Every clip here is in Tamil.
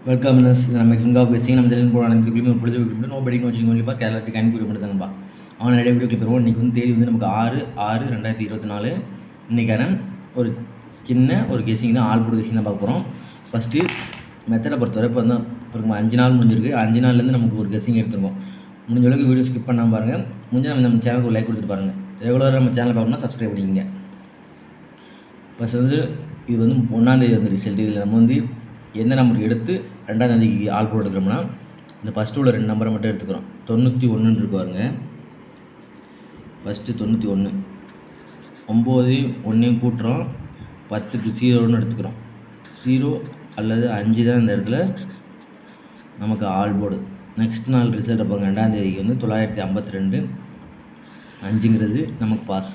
வெல்கம் மிஸ் நம்ம கிங் ஆஃப் கெஸ்ஸிங் நம்ம தெரிஞ்சு போகிற அனைத்து கிளியும் பொழுது நோ பெட்டிங் வச்சுக்கோங்க இல்லைப்பா கேரளாட்டி கேன்கூடி மட்டும் தாங்கப்பா அவன் நிறைய வீடியோ கிளிப் வருவோம். இன்றைக்கி வந்து தேதி வந்து நமக்கு 6/6/2024 இன்றைக்கான ஒரு சின்ன ஒரு கெஸ்ஸிங் தான், ஆள் போடு கெஸ்ஸிங் தான் பார்க்க போகிறோம். ஃபஸ்ட்டு மெத்தடை பொறுத்தவரை இப்போ வந்து ஒரு 5 நாள் முடிஞ்சிருக்கு. 5 நாள்லேருந்து நமக்கு ஒரு கெஸ்ஸிங் எடுத்துருக்கோம். முடிஞ்ச அளவுக்கு வீடியோ ஸ்கிப் பண்ணாமல் பாருங்கள். முடிஞ்சால் நம்ம சேனலுக்கு ஒரு லைக் கொடுத்துட்டு பாருங்கள். ரெகுலராக நம்ம சேனல் பார்க்கணும்னா சப்ஸ்கிரைப் பண்ணிக்கோங்க. ஃபஸ்ட் வந்து இது வந்து 1ஆம் தேதி வந்து ரிசல்ட். இதில் நம்ம வந்து எந்த நம்பர் எடுத்து 2ஆம் தேதிக்கு ஆள் போட்டு எடுக்கிறோம்னா இந்த ஃபஸ்ட்டு உள்ள 2 நம்பரை மட்டும் எடுத்துக்கிறோம். 91 இருக்கு பாருங்க. ஃபஸ்ட்டு 91, 9 1 கூட்டுறோம், 10க்கு 0ன்னு எடுத்துக்கிறோம். 0 அல்லது 5 தான் இந்த இடத்துல நமக்கு ஆள் போர்டு. நெக்ஸ்ட் நாள் ரிசல்ட் பாருங்க. 2ஆம் தேதிக்கு வந்து 952, 5ங்கிறது நமக்கு பாஸ்.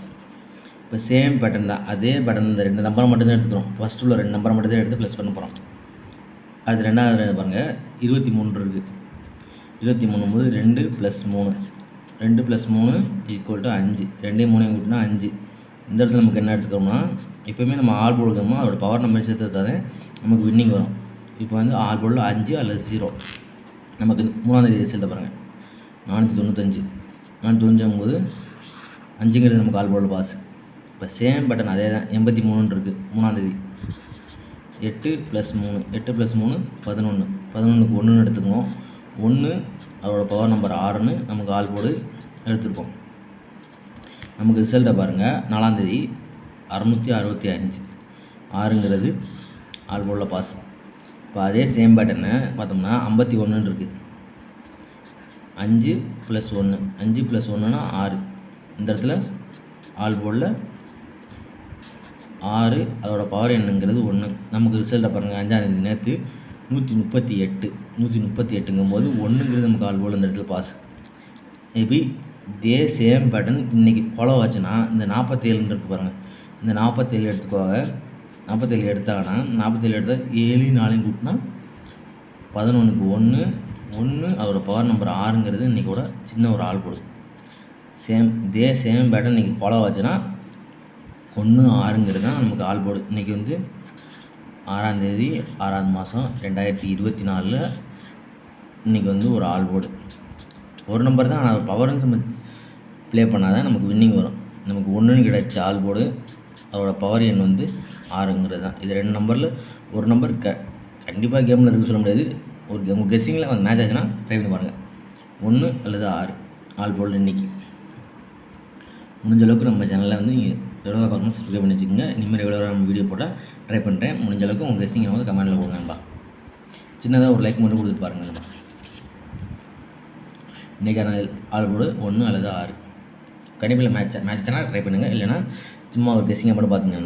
இப்போ சேம் பேட்டர்ன் தான், அதே பேட்டர்ன் இந்த 2 நம்பரை மட்டும்தான் எடுத்துக்கிறோம். ஃபஸ்ட்டு உள்ள 2 நம்பரை மட்டும் தான் எடுத்து ப்ளஸ் பண்ண போகிறோம். அது 2ஆவது பாருங்கள் 23 இருக்குது. 23 போது 2 + 3, 2 + 3 = 5. 2 3 கூட்டினா 5. இந்த இடத்துல நமக்கு என்ன எடுத்துக்கிறோம்னா, எப்போயுமே நம்ம ஆல் போர்டு எடுக்கணுமோ அதோட பவர் நம்பர் சேர்த்து தான் நமக்கு வின்னிங் வரும். இப்போ வந்து ஆல் போர்டில் 5 அல்லது 0. நமக்கு 3ஆம் தேதி ரிசல்ட்டை பாருங்கள். 495, 495 போது 5ங்கிறது நமக்கு ஆல் போர்டில் பாஸ். இப்போ சேம் பட்டன் அதே தான், 83 இருக்குது 3ஆம் தேதி. 8 + 3, 8 + 3 11, 11க்கு 1ன்னு எடுத்துக்குவோம். 1 அதோட பவர் நம்பர் 6ன்னு நமக்கு ஆல் போர்டு எடுத்துருக்கோம். நமக்கு ரிசல்ட்டை பாருங்கள். 4ஆம் தேதி 665, 6ங்கிறது ஆல் போர்டில் பாஸ். இப்போ அதே சேம் பேட்டர்னை பார்த்தோம்னா 51 இருக்குது. 5 + 1, 5 + 1ன்னா 6. இந்த இடத்துல ஆல் போர்டில் 6 அதோட பவர் என்னங்கிறது 1. நமக்கு ரிசல்ட்டை பாருங்கள். 5ஆம் தேதி நேற்று 138, 138ங்கும் போது 1ங்கிறது நமக்கு ஆல் போர்டில் இந்த இடத்துல பாஸ். மேபி இதே சேம் பேட்டர்ன் இன்றைக்கி ஃபாலோ ஆச்சுன்னா இந்த 47 இருக்குது பாருங்கள். இந்த 47 எடுத்துக்கோங்க. 47 எடுத்தாங்கன்னா 47 எடுத்தால் 7 4 கூட்டினா 11க்கு 1, 1 அதோட பவர் நம்பர் 6ங்கிறது இன்றைக்கோட சின்ன ஒரு ஆல் போர்டு. இதே சேம் பேட்டர்ன் இன்றைக்கி ஃபாலோ ஆச்சுன்னா 1 6ங்கிறது தான் நமக்கு ஆல் போர்டு. இன்றைக்கி வந்து 6ஆம் தேதி 6ஆம் மாதம் 2024 இன்றைக்கி வந்து ஒரு ஆல் போர்டு. ஒரு நம்பர் தான், ஆனால் பவர் வந்து நம்ம ப்ளே பண்ணால் தான் நமக்கு வின்னிங் வரும். நமக்கு 1ன்னு கிடைச்ச ஆல் போர்டு அதோட பவர் எண் வந்து 6ங்கிறது தான். இது 2 நம்பரில் ஒரு நம்பர் கண்டிப்பாக கேமில் இருக்குன்னு சொல்ல முடியாது. உங்கள் கெஸ்ஸிங்கில் வந்து மேட்ச் ஆச்சுன்னா ட்ரை பண்ணி பாருங்கள். 1 அல்லது 6 ஆல் போர்டு இன்றைக்கி. முடிஞ்ச அளவுக்கு நம்ம சேனலில் வந்து நீங்கள் ரெகுலராக பார்க்கணும், சப்ஸ்கிரைப் பண்ணி வச்சுக்கோங்க. இனிமேல் ரெகுலராக நம்ம வீடியோ போட்டால் ட்ரை பண்ணுறேன். முடிஞ்ச அளவுக்கு உங்கள் கெஸ்ஸிங்கை வந்து கமெண்ட்டில் போடுங்கப்பா. சின்னதாக ஒரு லைக் மட்டும் கொடுத்துட்டு பாருங்கள். நம்ம இன்றைக்கான ஆல் போர்டு 1 அல்லது 6. கண்டிப்பாக மேட்ச் தானே ட்ரை பண்ணுங்கள். இல்லைனா சும்மா ஒரு கெஸ்ஸிங்கை மட்டும் பார்த்துங்க.